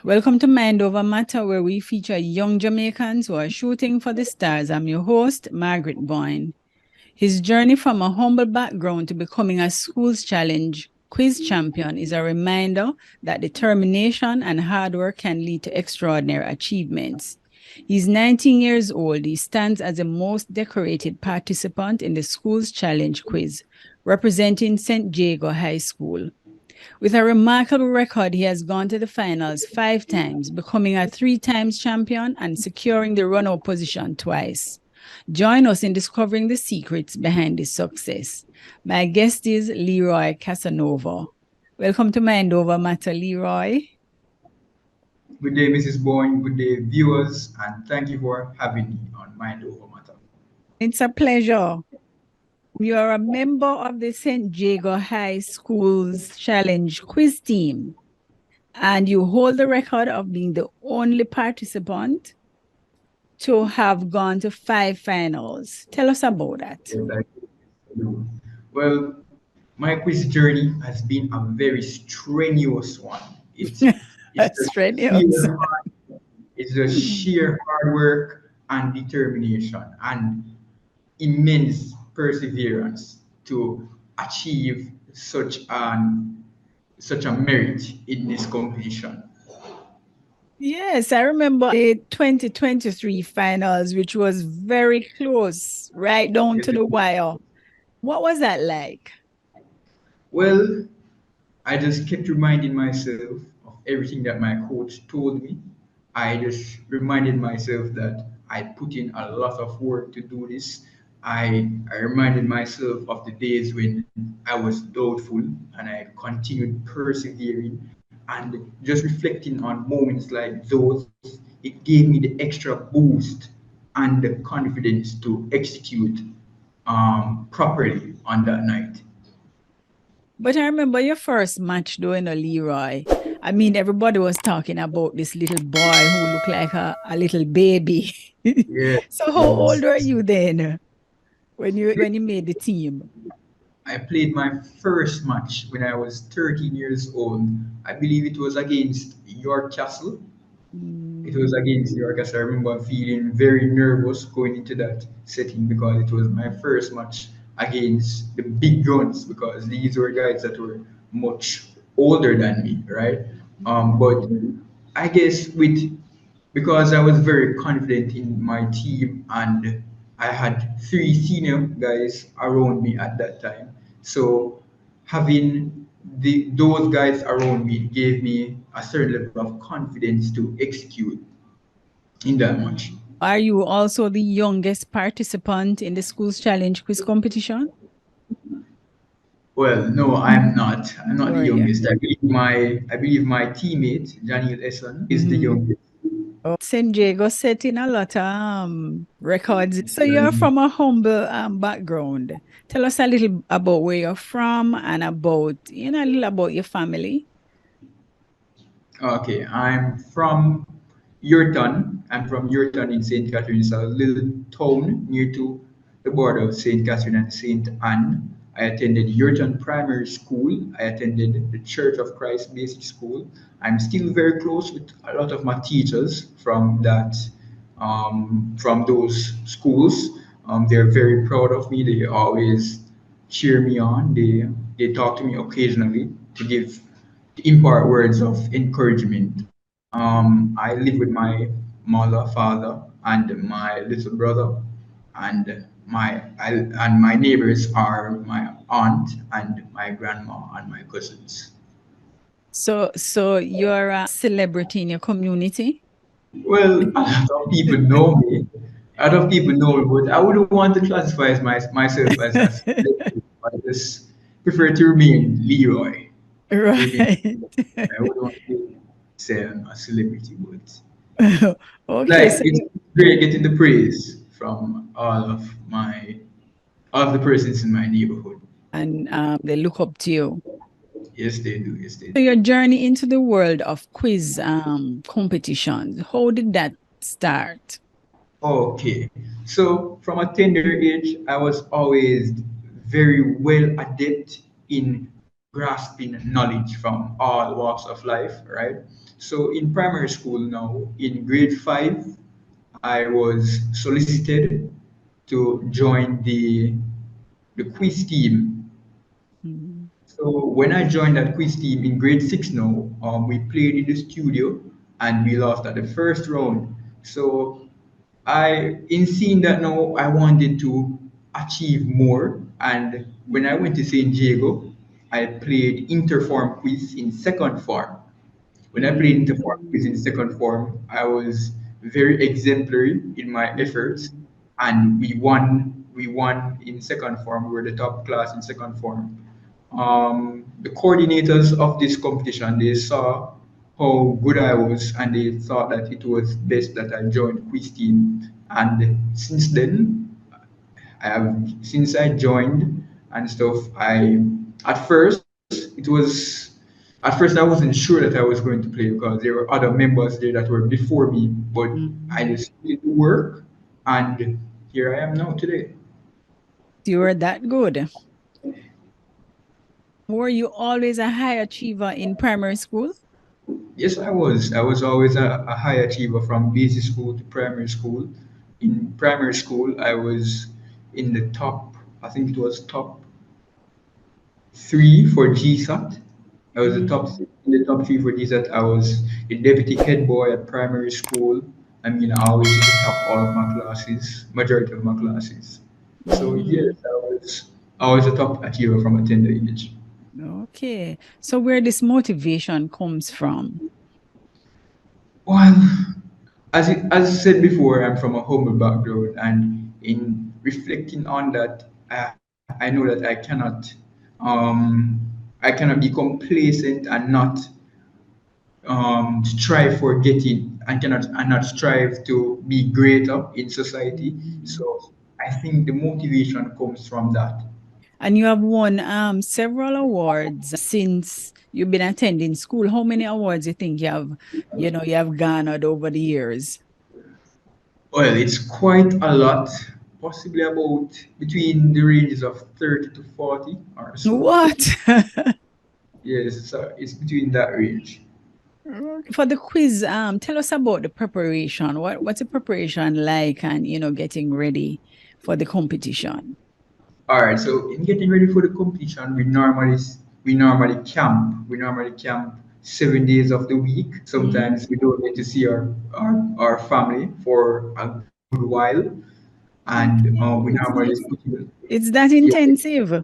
Welcome to Mind Over Matter, where we feature young Jamaicans who are shooting for the stars. I'm your host, Margaret Boyne. His journey from a humble background to becoming a schools challenge quiz champion is a reminder that determination and hard work can lead to extraordinary achievements. He's 19 years old. He stands as the most decorated participant in the schools challenge quiz, representing St. Jago High School. With a remarkable record, he has gone to the finals 5 times, becoming a 3 times champion and securing the runner-up position twice. Join us in discovering the secrets behind his success. My guest is Leroy Cassanova. Welcome to Mind Over Matter, Leroy. Good day, Mrs. Boyne. Good day, viewers, and thank you for having me on Mind Over Matter. It's a pleasure. You are a member of the St. Jago High School's Challenge quiz team, and you hold the record of being the only participant to have gone to 5 finals. Tell us about that. Well, my quiz journey has been a very strenuous one. It's strenuous. It's a sheer hard work and determination and immense perseverance to achieve such a merit in this competition. Yes, I remember the 2023 finals, which was very close, right down to the wire. What was that like? Well, I just kept reminding myself of everything that my coach told me. I just reminded myself that I put in a lot of work to do this. I reminded myself of the days when I was doubtful and I continued persevering and just reflecting on moments like those, it gave me the extra boost and the confidence to execute properly on that night. But I remember your first match doing a Leroy. I mean, everybody was talking about this little boy who looked like a little baby. Yeah. So how old were you then when you made the team? I played my first match when I was 13 years old. I believe it was against York Castle. It was against York Castle. I remember feeling very nervous going into that setting because it was my first match against the big guns because these were guys that were much older than me, right? But I guess because I was very confident in my team and I had 3 senior guys around me at that time. So having those guys around me gave me a certain level of confidence to execute in that match. Are you also the youngest participant in the schools challenge quiz competition? Well, no, I'm not. I'm not the Were you? youngest. I believe my teammate Daniel Esson is the youngest. Oh, St. Jago setting a lot of records. So you're from a humble background. Tell us a little about where you're from and about, a little about your family. Okay, I'm from Ewarton. I'm from Ewarton in St. Catherine. It's a little town near to the border of St. Catherine and St. Anne. I attended Ewarton Primary School. I attended the Church of Christ Basic School. I'm still very close with a lot of my teachers from those schools. They're very proud of me. They always cheer me on. They talk to me occasionally to impart words of encouragement. I live with my mother, father, and my little brother, and my neighbors are my aunt and my grandma and my cousins. So you're a celebrity in your community? Well, a lot of people know me. A lot of people know me, but I wouldn't want to classify myself as a celebrity. I just prefer to remain Leroy. Right. I wouldn't want to say I'm a celebrity, but Okay, so it's great getting the praise from all of the persons in my neighborhood. and they look up to you. Yes, they do. Yes, they So do. your journey into the world of quiz competitions, how did that start? Okay, so from a tender age, I was always very well adept in grasping knowledge from all walks of life, right? So in primary school now, in grade 5, I was solicited to join the quiz team. Mhm. So when I joined that quiz team in grade 6 now, we played in the studio and we lost at the first round. So in seeing that now, I wanted to achieve more. And when I went to St. Jago, I played interform quiz in second form. When I played interform quiz in second form, I was very exemplary in my efforts, Mhm. and we won. We won in second form. We were the top class in second form. The coordinators of this competition, they saw how good I was, and they thought that it was best that I joined quiz team. And since then, since I joined and stuff, I at first it was at first I wasn't sure that I was going to play because there were other members there that were before me, but I Mhm. just did the work, and here I am now today. You were that good. Were you always a high achiever in primary school? Yes, I was. I was always a high achiever from basic school to primary school. In primary school, I was in the top, I think it was top 3 for GSAT. I was Mhm. in the top 3 for GSAT. I was the deputy head boy at primary school. I mean, I always used to top all of my classes, majority of my classes. So yes, Mhm. I was a top achiever from a tender age. Okay. So where this motivation comes from? Well, as I said before, I'm from a humble background, and in reflecting on that, I know that um, I cannot be complacent and not strive for getting and not strive to be greater in society. Mhm. So I think the motivation comes from that. And you have won several awards since you've been attending school. How many awards you think you have garnered over the years? Well, it's quite a lot, possibly about between the ranges of 30 to 40 or so. What? Yes, so it's between that range. For the quiz, tell us about the preparation. What's the preparation like and getting ready for the competition? All right, so in getting ready for the competition, we normally camp. We normally camp 7 days of the week. Mhm. Sometimes we don't get to see our family for a good while, and we Okay. normally put in, It's that yeah, intensive.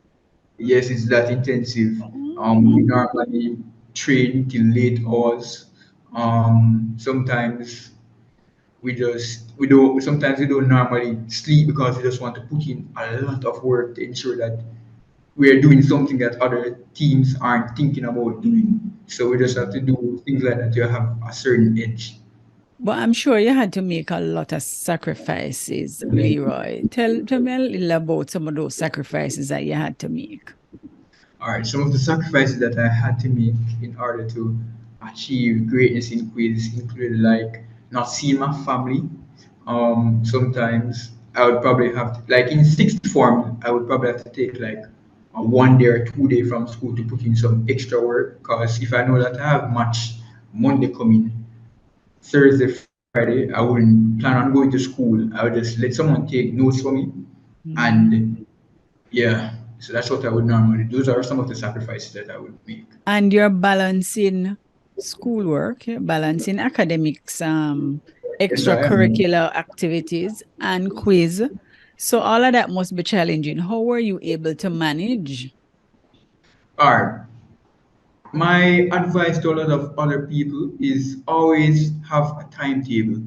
yes, it's that intensive. We Mm. normally train till late hours. Sometimes we don't normally sleep because we just want to put in a lot of work to ensure that we are doing something that other teams aren't thinking about doing. So we just have to do things like that to have a certain edge. But I'm sure you had to make a lot of sacrifices, Leroy. Tell me a little about some of those sacrifices that you had to make. All right, some of the sacrifices that I had to make in order to achieve greatness in quiz included like not seeing my family. Sometimes I would probably have to, like in sixth form, I would probably have to take like a 1 day or 2 day from school to put in some extra work because if I know that I have match Monday coming, Thursday, Friday, I wouldn't plan on going to school. I would just let someone take notes for me. Mhm. And yeah, so that's what I would normally do. Those are some of the sacrifices that I would make. And you're balancing schoolwork, you're balancing academics, Yes, I am. extracurricular activities, and quiz. So all of that must be challenging. How were you able to manage? All right. My advice to a lot of other people is always have a timetable.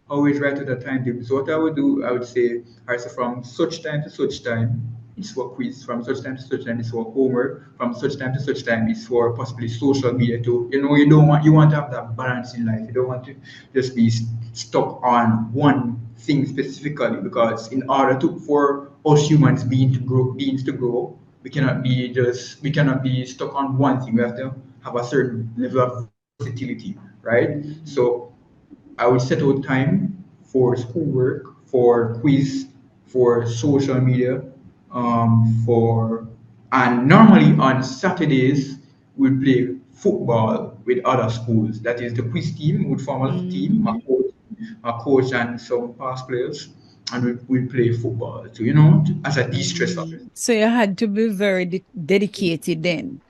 Always write out a timetable. So what I would do, I would say, all right, so from such time to such time, it's for quiz. From such time to such time, it's for homework. From such time to such time, it's for possibly social media too. You want to have that balance in life. You don't want to just be stuck on one thing specifically because in order to for us humans beings to grow, we cannot be stuck on one thing. We have to have a certain level of versatility, right? So Mhm. I would set out time for schoolwork, for quiz, for social media, for and normally on Saturdays we play football. with other schools. That is, the quiz team would form a team, a coach and some past players, and we play football to, as a de-stressor. So you had to be very dedicated then.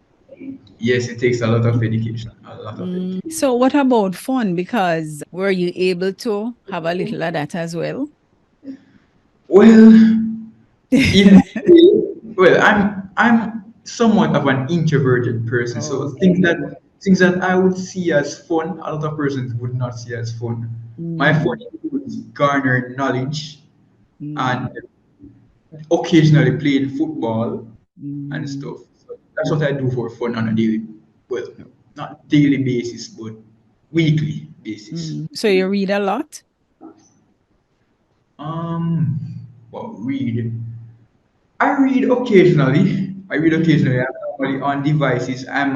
Yes, it takes a lot of dedication, a lot of dedication. So what about fun? Because were you able to have a little of that as well? Well, in well, I'm somewhat of an introverted person, so Okay. things that I would see as fun, a lot of persons would not see as fun. My fun includes garner knowledge and occasionally playing football and stuff. So that's what I do for fun on a daily, well, not daily basis, but weekly basis. So you read a lot? Um, well, read. I read occasionally. I read occasionally. I'm normally on devices. I'm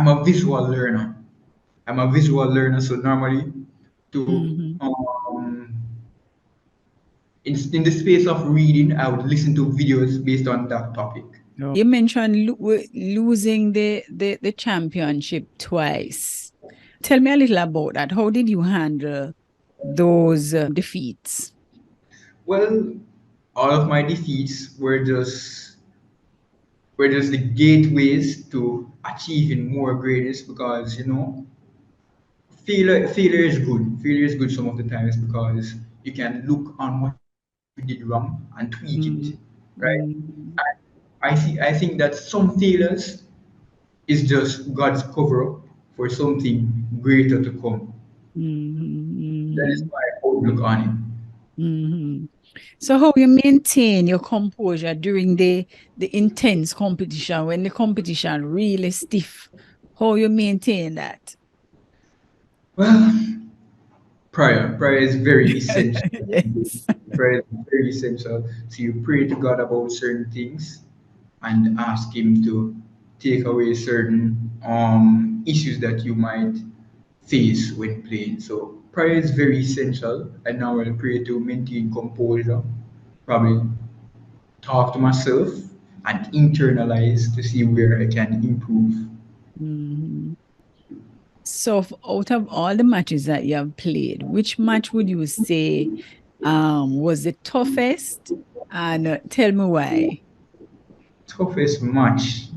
a visual learner. I'm a visual learner, so normally to in the space of reading, I would listen to videos based on that topic. You mentioned losing the championship twice. Tell me a little about that. How did you handle those defeats? Well, all of my defeats were just the gateways to achieving more greatness because failure is good. Failure is good some of the times because you can look on what you did wrong and tweak it, right? I think that some failures is just God's cover up for something greater to come. That is my outlook on So how you maintain your composure during the intense competition when the competition really stiff? How you maintain that? Well, prayer is very essential. Yes. Prayer is very essential. So you pray to God about certain things and ask Him to take away certain issues that you might face when playing. So prayer is very essential. I now will pray to maintain composure, probably talk to myself and internalize to see where I can improve. So out of all the matches that you have played, which match would you say was the toughest? And tell me why. Toughest match.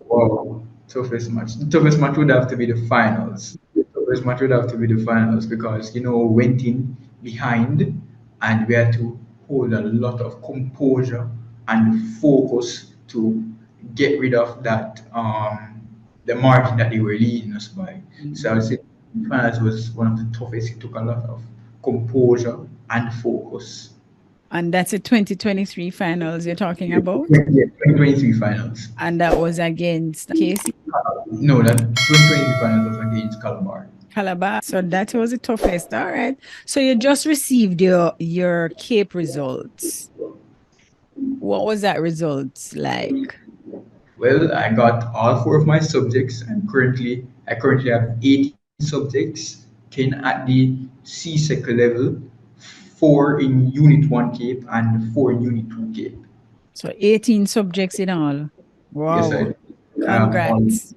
Wow, toughest match. The toughest match would have to be the finals. The toughest match would have to be the finals because went in behind and we had to hold a lot of composure and focus to get rid of that the margin that they were leading us by. So I would say finals was one of the toughest. It took a lot of composure and focus. And that's the 2023 finals you're talking about? Yeah, 2023 finals. And that was against KC No, that 2023 finals was against Calabar. Calabar. So that was the toughest. All right. So you just received your Cape results. What was that results like? Well, I got all four of my subjects, and I currently have 18 subjects, 10 at the CSEC level, 4 in Unit 1 Cape, and 4 in Unit 2 Cape. So 18 subjects in all. Wow. Yes, Congrats.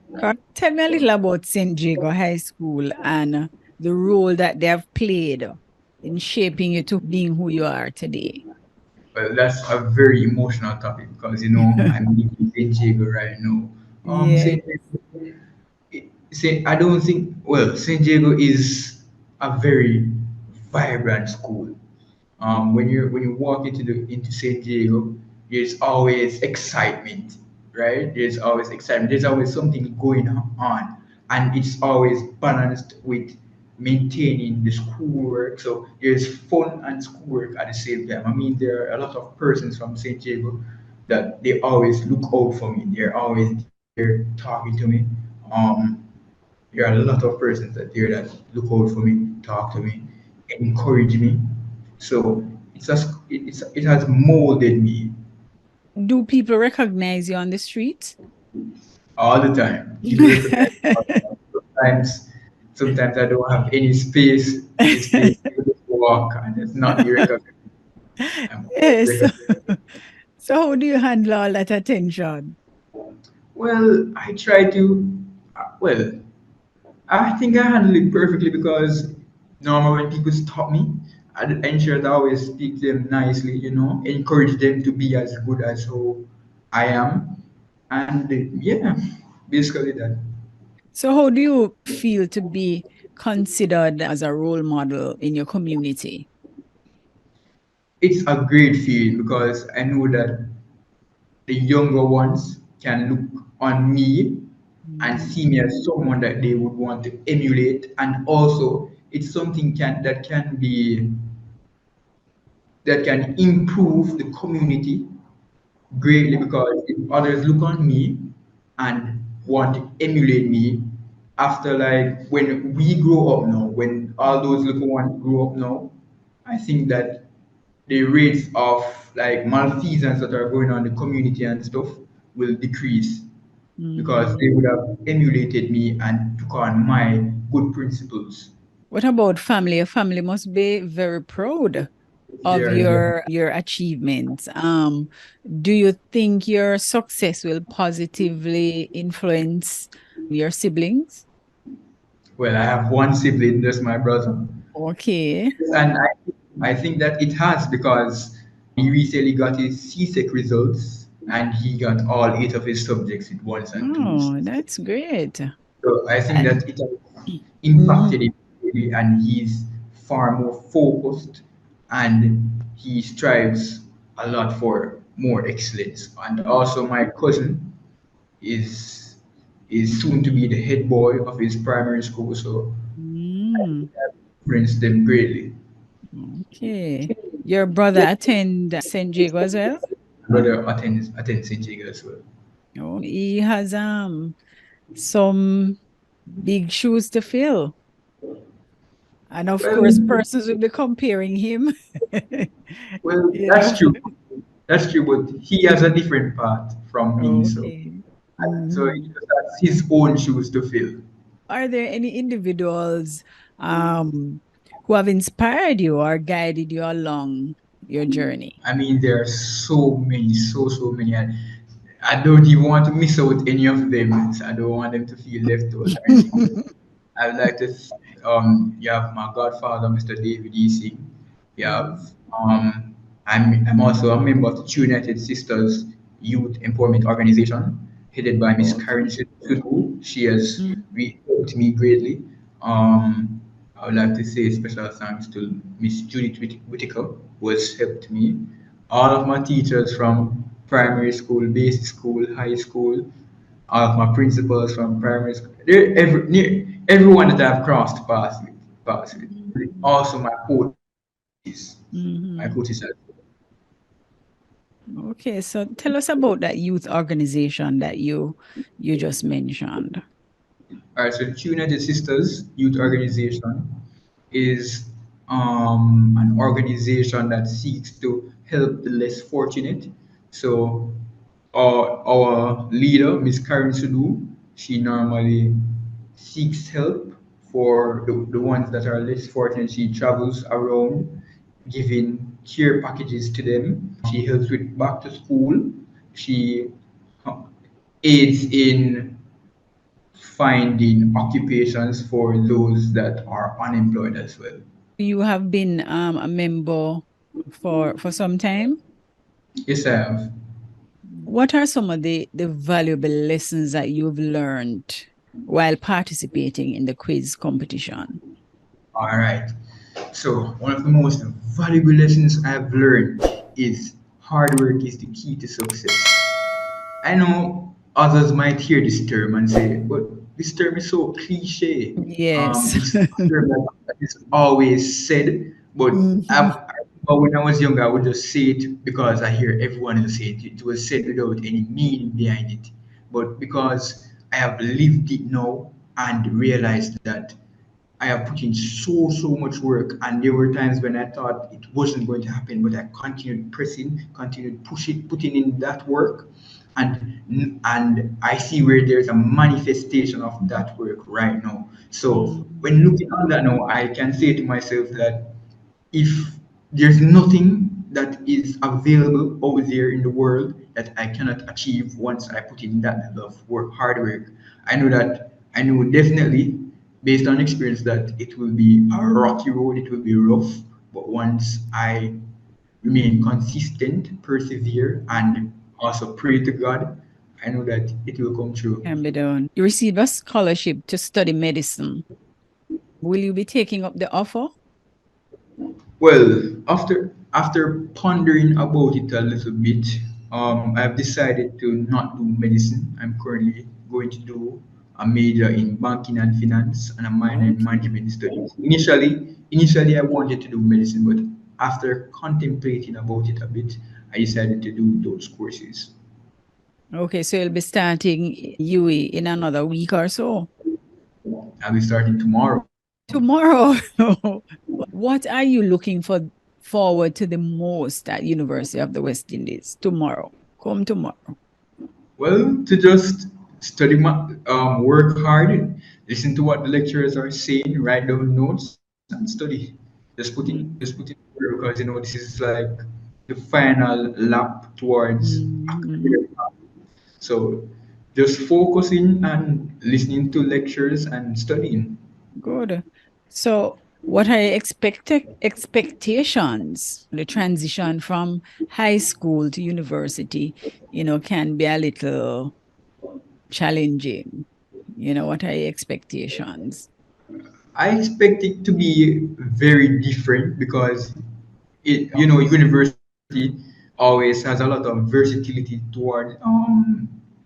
Tell me a little about St. Jago High School and the role that they have played in shaping you to being who you are today. Well, that's a very emotional topic because I'm in St. Jago right now. Yeah. I don't think. Well, St. Jago is a very vibrant school. When you walk into St. Diego, there's always excitement, right? There's always excitement. There's always something going on, and it's always balanced with maintaining the schoolwork. So there's fun and schoolwork at the same time. I mean, there are a lot of persons from St. Diego that they always look out for me. They're always there talking to me. Um, there are a lot of persons that look out for me, talk to me, encourage me. So it has molded me Do people recognize you on the street? all the time. People recognize me all the time. Sometimes I don't have any space. People just walk and it's not be recognized. Yes. So how do you handle all that attention? Well, I try to. Well, I think I handle it perfectly because normally when people stop me, I ensure that I always speak to them nicely, encourage them to be as good as who I am. And yeah, basically that. So, how do you feel to be considered as a role model in your community? It's a great feeling because I know that the younger ones can look on me and Mhm. see me as someone that they would want to emulate, and also it's something that can improve the community greatly, because if others look on me and want to emulate me after, like, when we grow up now, when all those little ones grow up now, I think that the rates of like malfeasance that are going on in the community and stuff will decrease, because Mhm. they would have emulated me and took on my good principles. What about family? Your family must be very proud of There. your achievements. Do you think your success will positively influence your siblings? Well, I have one sibling, that's my brother. Okay. And I think that it has, because he recently got his CSEC results and he got all eight of his subjects with ones and twos. Oh, that's great. So I think And that it has impacted mhm. him really, and he's far more focused, and he strives a lot for more excellence. And also my cousin is soon to be the head boy of his primary school, so I Mm, think that influenced them greatly. okay. Your brother attend St. Jago as well? Brother attends St. Jago as well. Oh, he has some big shoes to fill. And of course, Well, persons will be comparing him. well, You know. that's true. That's true, but he has a different path from me, so Okay. he Mhm. just has his own shoes to fill. Are there any individuals um, who have inspired you or guided you along your journey? I mean, there are so many, so many. I don't even want to miss out any of them. I don't want them to feel left out or anything. I would like to, you have my godfather, Mr. David E. Singh. You have, Mm. I'm also a member of the United Sisters Youth Empowerment Organization, headed by Miss Okay. Karen Sudu. She has Mm. helped me greatly. I would like to say special thanks to Miss Judith Whitaker, who has helped me. All of my teachers from primary school, basic school, high school, all of my principals from primary school, everyone that I've crossed paths with. Also my Mhm. coaches as well. Okay, so tell us about that youth organization that you just mentioned. All right, so the United Sisters Youth Organization is an organization that seeks to help the less fortunate. So our leader, Miss Karen Sudu, she normally seeks help for the ones that are less fortunate. She travels around giving care packages to them. She helps with back to school. She uh, aids in finding occupations for those that are unemployed as well. You have been a member for some time. Yes, I have. What are some of the valuable lessons that you've learned while participating in the quiz competition? All right. So, one of the most valuable lessons I've learned is hard work is the key to success. I know others might hear this term and say, but this term is so cliche. Yes. It's a term that is always said, but Mhm. when I was younger, I would just say it because I hear everyone else say it. It was said without any meaning behind it. But because I have lived it now and realized that I have put in so much work, and there were times when I thought it wasn't going to happen, but I continued pressing, continued pushing, putting in that work, and I see where there's a manifestation of that work right now. So when Mhm. looking on that now, I can say to myself that if there's nothing that is available out there in the world that I cannot achieve once I put in that level of work, hard work, I know definitely based on experience that it will be a rocky road, it will be rough, but once I remain consistent, persevere, and also pray to God, I know that it will come true. Can be done. You received a scholarship to study medicine. Will you be taking up the offer? Well, after pondering about it a little bit, I've decided to not do medicine. I'm currently going to do a major in banking and finance and a minor in Okay. management studies. Initially, I wanted to do medicine, but after contemplating about it a bit, I decided to do those courses. Okay, so you'll be starting UE in another week or so. I'll be starting tomorrow. Tomorrow. What are you looking forward to the most at University of the West Indies tomorrow? Come tomorrow. Well, to just study, work hard, listen to what the lecturers are saying, write down notes, and study. Just put it through because this is like the final lap towards a Mm-hmm. career path. So just focusing and listening to lectures and studying. Good. So, what are your expectations? The transition from high school to university, can be a little challenging. What are your expectations? I expect it to be very different because university always has a lot of versatility toward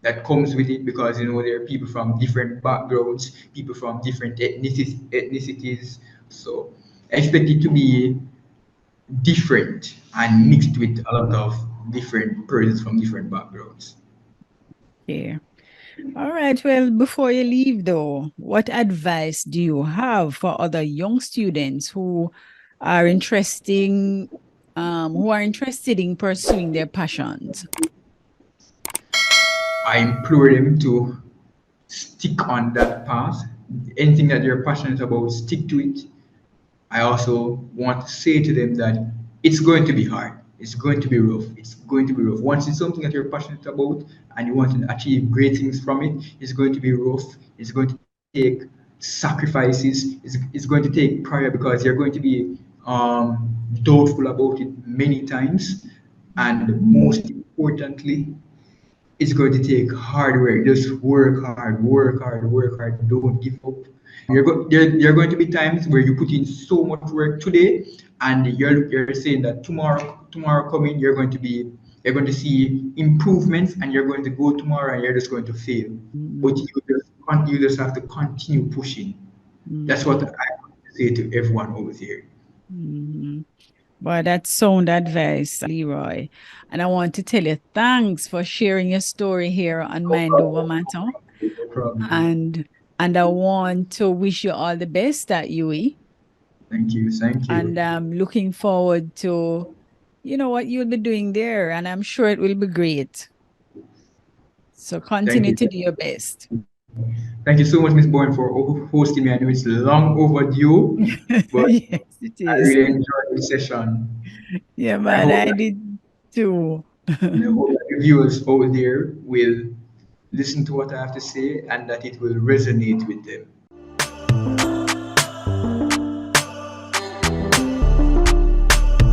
that comes with it because there are people from different backgrounds, people from different ethnicities. So I expect it to be different and mixed with a lot of different persons from different backgrounds. Yeah. All right. Well, before you leave, though, what advice do you have for other young students are interesting, who are interested in pursuing their passions? I implore them to stick on that path. Anything that you're passionate about, stick to it. I also want to say to them that it's going to be hard. It's going to be rough. It's going to be rough. Once it's something that you're passionate about and you want to achieve great things from it, it's going to be rough. It's going to take sacrifices. It's going to take prayer because you're going to be doubtful about it many times. And most importantly, it's going to take hard work. Just work hard, work hard, work hard. Don't give up. There are going to be times where you put in so much work today, and you're saying that tomorrow coming, you're going to see improvements, and you're going to go tomorrow, and you're just going to fail. But you just have to continue pushing. That's what I want to say to everyone over there. Mhm. Boy, that's sound advice, Leroy. And I want to tell you thanks for sharing your story here on No Mind Over problem. Matter. No problem. And I want to wish you all the best at UE. Thank you. Thank you. And I'm looking forward to, what you'll be doing there. And I'm sure it will be great. So Thank continue you. to do your best. Thank you so much, Miss Bowen, for hosting me. I know it's long overdue, but Yes, it I is. really enjoyed the session. Yeah, I man, hope I that, did too. and I hope that the viewers over there will listen to what I have to say and that it will resonate with them.